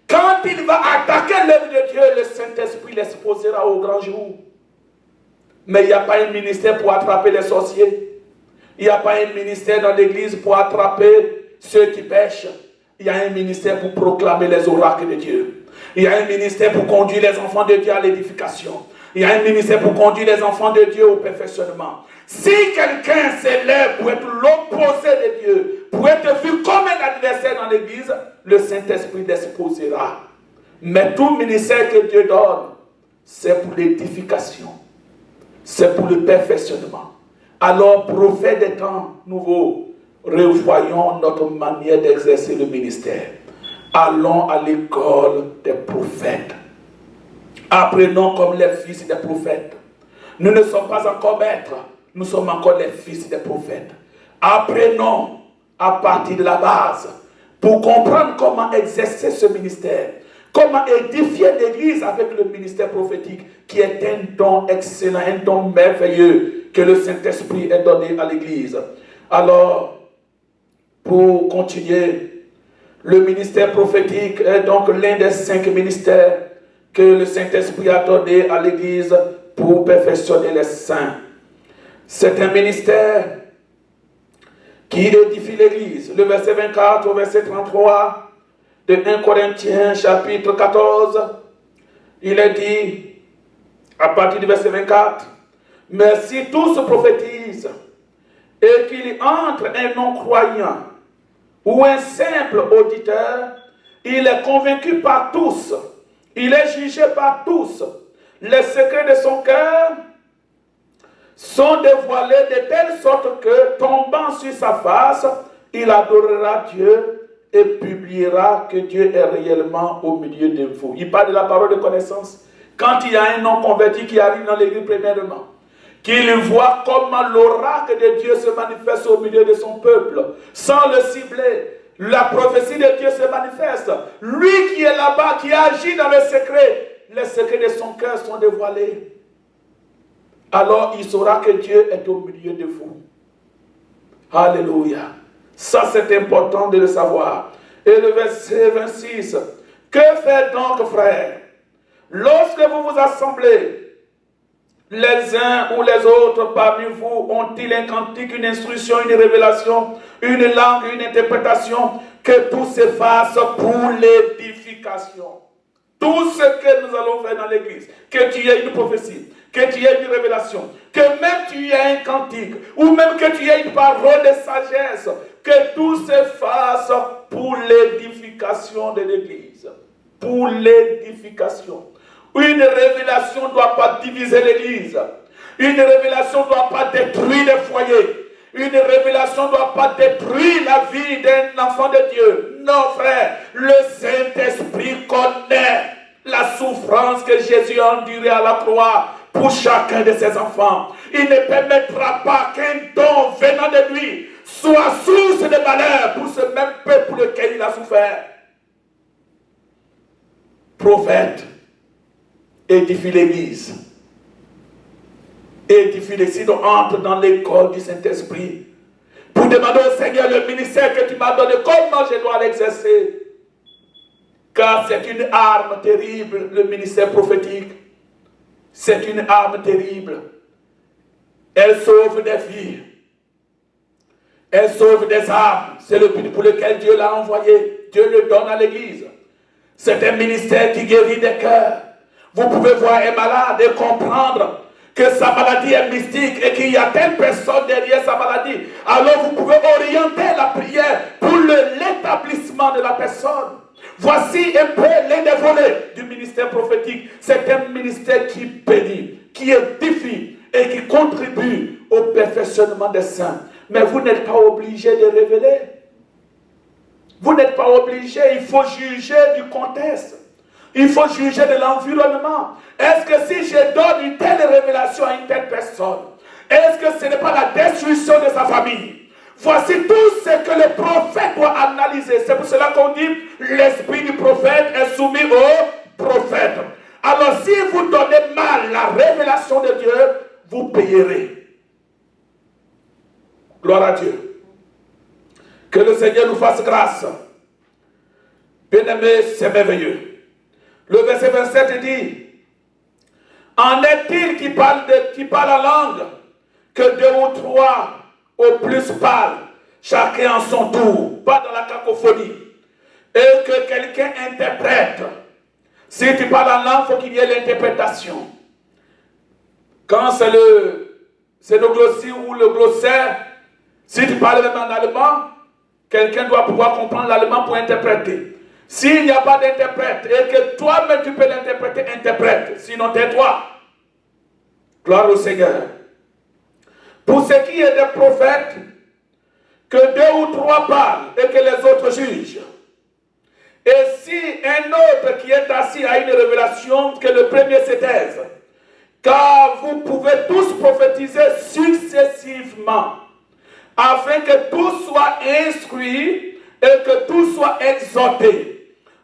Quand il va attaquer l'œuvre de Dieu, le Saint-Esprit l'exposera au grand jour. Mais il n'y a pas un ministère pour attraper les sorciers. Il n'y a pas un ministère dans l'Église pour attraper ceux qui pêchent. Il y a un ministère pour proclamer les oracles de Dieu. Il y a un ministère pour conduire les enfants de Dieu à l'édification. Il y a un ministère pour conduire les enfants de Dieu au perfectionnement. Si quelqu'un s'élève pour être l'opposé de Dieu, pour être vu comme un adversaire dans l'Église, le Saint-Esprit l'exposera. Mais tout ministère que Dieu donne, c'est pour l'édification. C'est pour le perfectionnement. Alors, prophètes des temps nouveaux, revoyons notre manière d'exercer le ministère. Allons à l'école des prophètes. Apprenons comme les fils des prophètes. Nous ne sommes pas encore maîtres, nous sommes encore les fils des prophètes. Apprenons à partir de la base pour comprendre comment exercer ce ministère. Comment édifier l'Église avec le ministère prophétique qui est un don excellent, un don merveilleux que le Saint-Esprit a donné à l'Église. Alors, pour continuer, le ministère prophétique est donc l'un des 5 ministères que le Saint-Esprit a donné à l'Église pour perfectionner les saints. C'est un ministère qui édifie l'Église. Le verset 24 au verset 33 de 1 Corinthiens chapitre 14, il est dit, à partir du verset 24, « Mais si tous prophétisent, et qu'il entre un non-croyant ou un simple auditeur, il est convaincu par tous, il est jugé par tous. Les secrets de son cœur sont dévoilés de telle sorte que, tombant sur sa face, il adorera Dieu et publiera que Dieu est réellement au milieu de vous. » Il parle de la parole de connaissance. Quand il y a un non-converti qui arrive dans l'église premièrement, qu'il voit comment l'oracle de Dieu se manifeste au milieu de son peuple, sans le cibler, la prophétie de Dieu se manifeste. Lui qui est là-bas, qui agit dans le secret, les secrets de son cœur sont dévoilés. Alors il saura que Dieu est au milieu de vous. Alléluia. Ça c'est important de le savoir. Et le verset 26. Que faire donc, frères? Lorsque vous vous assemblez, les uns ou les autres parmi vous ont-ils un cantique, une instruction, une révélation, une langue, une interprétation? Que tout se fasse pour l'édification. Tout ce que nous allons faire dans l'église, que tu aies une prophétie, que tu aies une révélation, que même tu aies un cantique, ou même que tu aies une parole de sagesse, que tout se fasse pour l'édification de l'église. Pour l'édification. Une révélation ne doit pas diviser l'église. Une révélation ne doit pas détruire les foyers. Une révélation ne doit pas détruire la vie d'un enfant de Dieu. Non, frère, le Saint-Esprit connaît la souffrance que Jésus a endurée à la croix pour chacun de ses enfants. Il ne permettra pas qu'un don venant de lui soit source de malheur pour ce même peuple pour lequel il a souffert. Prophète, édifie l'église. Édifie l'église, on entre dans l'école du Saint-Esprit pour demander au Seigneur le ministère que tu m'as donné, comment je dois l'exercer. Car c'est une arme terrible, le ministère prophétique. C'est une arme terrible. Elle sauve des vies. Elle sauve des âmes. C'est le but pour lequel Dieu l'a envoyé. Dieu le donne à l'église. C'est un ministère qui guérit des cœurs. Vous pouvez voir un malade et comprendre que sa maladie est mystique et qu'il y a telle personne derrière sa maladie, alors vous pouvez orienter la prière pour l'établissement de la personne. Voici un peu les deux volets du ministère prophétique. C'est un ministère qui bénit, qui édifie et qui contribue au perfectionnement des saints. Mais vous n'êtes pas obligé de révéler. Vous n'êtes pas obligé, il faut juger du contexte. Il faut juger de l'environnement. Est-ce que si je donne une telle révélation à une telle personne, est-ce que ce n'est pas la destruction de sa famille? Voici tout ce que le prophète doit analyser. C'est pour cela qu'on dit l'esprit du prophète est soumis au prophète. Alors si vous donnez mal la révélation de Dieu, vous payerez. Gloire à Dieu. Que le Seigneur nous fasse grâce. Bien-aimés, c'est merveilleux. Le verset 27 dit, en est-il qui parle en langue, que 2 ou 3 au plus parlent, chacun en son tour, pas dans la cacophonie, et que quelqu'un interprète. Si tu parles en langue, il faut qu'il y ait l'interprétation. Quand c'est le glossier ou le glossaire, si tu parles même en allemand, quelqu'un doit pouvoir comprendre l'allemand pour interpréter. S'il n'y a pas d'interprète et que toi-même tu peux l'interpréter, interprète. Sinon, tais-toi. Gloire au Seigneur. Pour ce qui est des prophètes, que 2 ou 3 parlent et que les autres jugent. Et si un autre qui est assis a une révélation, que le premier se taise. Car vous pouvez tous prophétiser successivement, afin que tous soient instruits et que tous soient exhortés.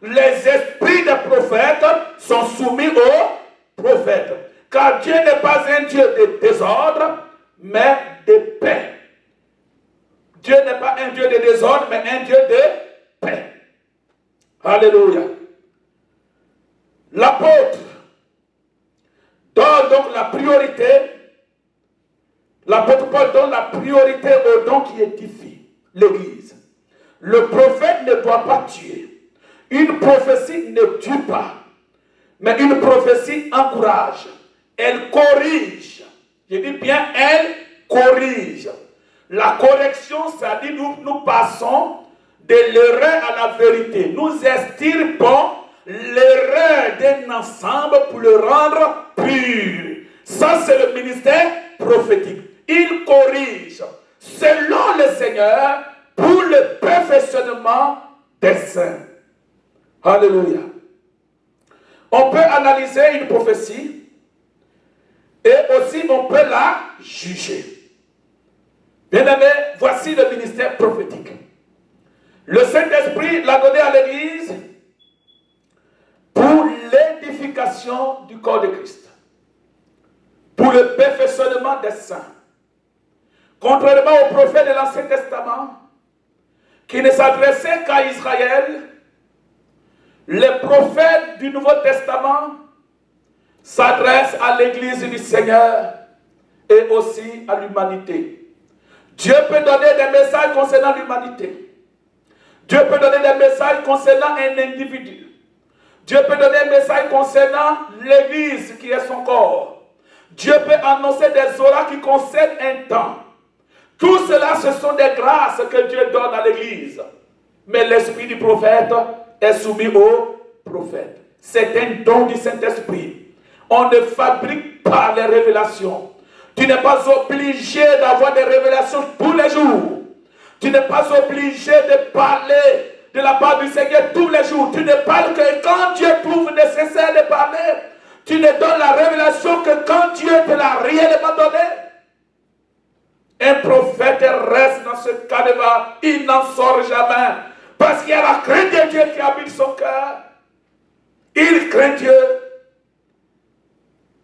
Les esprits des prophètes sont soumis aux prophètes. Car Dieu n'est pas un Dieu de désordre, mais de paix. Dieu n'est pas un Dieu de désordre, mais un Dieu de paix. Alléluia. L'apôtre donne donc la priorité. L'apôtre Paul donne la priorité au don qui édifie l'Église. Le prophète ne doit pas tuer. Une prophétie ne tue pas, mais une prophétie encourage. Elle corrige. Je dis bien, elle corrige. La correction, ça dit nous passons de l'erreur à la vérité. Nous extirpons l'erreur d'un ensemble pour le rendre pur. Ça, c'est le ministère prophétique. Il corrige selon le Seigneur pour le perfectionnement des saints. Alléluia. On peut analyser une prophétie et aussi on peut la juger. Bien-aimés, voici le ministère prophétique. Le Saint-Esprit l'a donné à l'Église pour l'édification du corps de Christ, pour le perfectionnement des saints. Contrairement aux prophètes de l'Ancien Testament, qui ne s'adressaient qu'à Israël, les prophètes du Nouveau Testament s'adressent à l'Église du Seigneur et aussi à l'humanité. Dieu peut donner des messages concernant l'humanité. Dieu peut donner des messages concernant un individu. Dieu peut donner un message concernant l'Église qui est son corps. Dieu peut annoncer des oracles qui concernent un temps. Tout cela, ce sont des grâces que Dieu donne à l'Église. Mais l'esprit du prophète est soumis au prophète. C'est un don du Saint-Esprit. On ne fabrique pas les révélations. Tu n'es pas obligé d'avoir des révélations tous les jours. Tu n'es pas obligé de parler de la part du Seigneur tous les jours. Tu ne parles que quand Dieu trouve nécessaire de parler. Tu ne donnes la révélation que quand Dieu te l'a réellement donné. Un prophète reste dans ce canevas, il n'en sort jamais. Parce qu'il y a la crainte de Dieu qui habite son cœur. Il craint Dieu.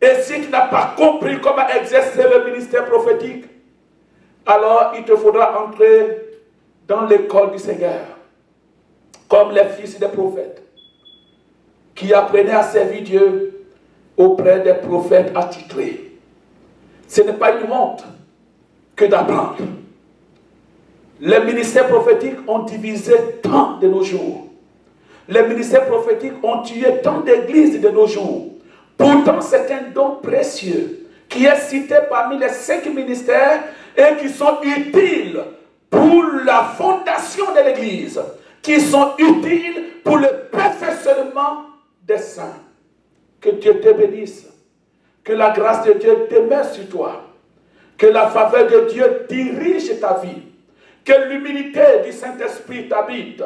Et si tu n'as pas compris comment exercer le ministère prophétique, alors il te faudra entrer dans l'école du Seigneur, comme les fils des prophètes, qui apprenaient à servir Dieu auprès des prophètes attitrés. Ce n'est pas une honte que d'apprendre. Les ministères prophétiques ont divisé tant de nos jours. Les ministères prophétiques ont tué tant d'églises de nos jours. Pourtant, c'est un don précieux qui est cité parmi les 5 ministères et qui sont utiles pour la fondation de l'Église, qui sont utiles pour le perfectionnement des saints. Que Dieu te bénisse, que la grâce de Dieu demeure sur toi, que la faveur de Dieu dirige ta vie, que l'humilité du Saint-Esprit t'habite,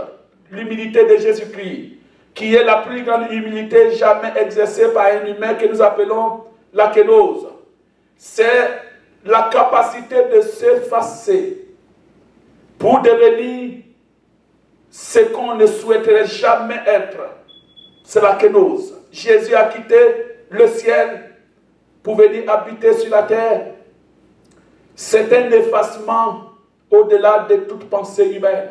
l'humilité de Jésus-Christ, qui est la plus grande humilité jamais exercée par un humain que nous appelons la kénose. C'est la capacité de s'effacer pour devenir ce qu'on ne souhaiterait jamais être. C'est la kénose. Jésus a quitté le ciel pour venir habiter sur la terre. C'est un effacement au-delà de toute pensée humaine.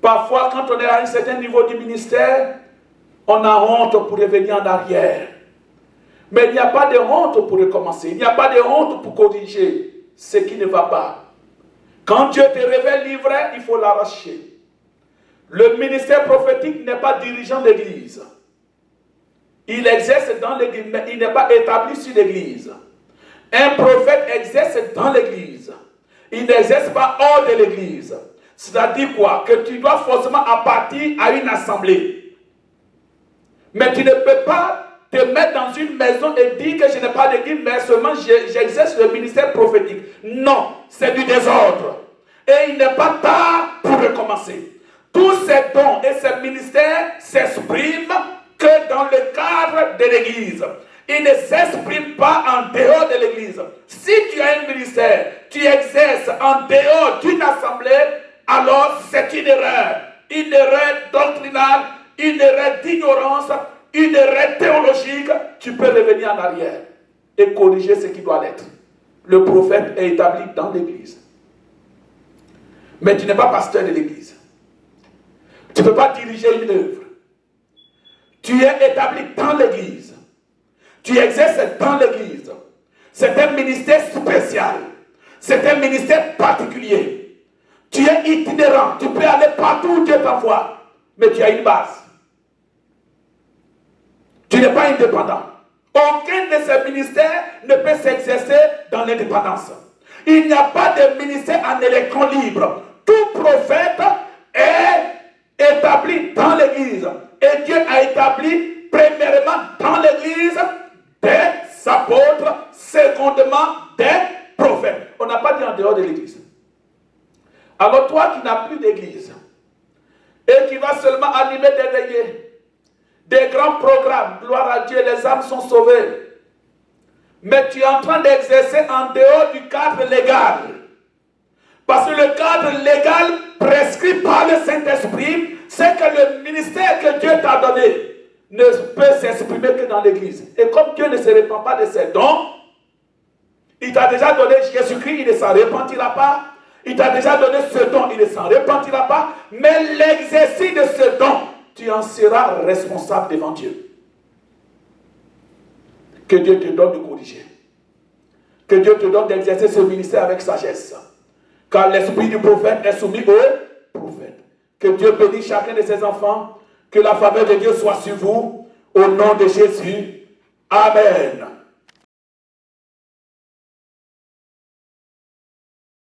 Parfois, quand on est à un certain niveau du ministère, on a honte pour revenir en arrière. Mais il n'y a pas de honte pour recommencer. Il n'y a pas de honte pour corriger ce qui ne va pas. Quand Dieu te révèle l'ivraie, il faut l'arracher. Le ministère prophétique n'est pas dirigeant d'église. Il exerce dans l'église, mais il n'est pas établi sur l'église. Un prophète exerce dans l'église. Il n'exerce pas hors de l'église. C'est-à-dire quoi? Que tu dois forcément appartenir à une assemblée. Mais tu ne peux pas te mettre dans une maison et dire que je n'ai pas d'église, mais seulement j'exerce le ministère prophétique. Non, c'est du désordre. Et il n'est pas tard pour recommencer. Tous ces dons et ces ministères s'expriment que dans le cadre de l'église. Ils ne s'expriment pas en dehors de l'église. Si tu as un ministère, tu exerces en dehors d'une assemblée, alors c'est une erreur doctrinale, une erreur d'ignorance, une erreur théologique. Tu peux revenir en arrière et corriger ce qui doit l'être. Le prophète est établi dans l'église. Mais tu n'es pas pasteur de l'église. Tu ne peux pas diriger une œuvre. Tu es établi dans l'église. Tu exerces dans l'église. C'est un ministère spécial. C'est un ministère particulier. Tu es itinérant. Tu peux aller partout où Dieu t'envoie. Mais tu as une base. Tu n'es pas indépendant. Aucun de ces ministères ne peut s'exercer dans l'indépendance. Il n'y a pas de ministère en électron libre. Tout prophète est établi dans l'église. Et Dieu a établi premièrement dans l'église des apôtres, secondement des prophètes. On n'a pas dit en dehors de l'église. Alors toi qui n'as plus d'église et qui vas seulement animer des veillées, des grands programmes, gloire à Dieu, les âmes sont sauvées. Mais tu es en train d'exercer en dehors du cadre légal. Parce que le cadre légal prescrit par le Saint-Esprit, c'est que le ministère que Dieu t'a donné ne peut s'exprimer que dans l'église. Et comme Dieu ne se répand pas de ses dons, il t'a déjà donné Jésus-Christ, il ne s'en repentira pas. Il t'a déjà donné ce don, il ne s'en repentira pas. Mais l'exercice de ce don, tu en seras responsable devant Dieu. Que Dieu te donne de corriger. Que Dieu te donne d'exercer ce ministère avec sagesse. Car l'esprit du prophète est soumis au prophète. Que Dieu bénisse chacun de ses enfants. Que la faveur de Dieu soit sur vous. Au nom de Jésus. Amen.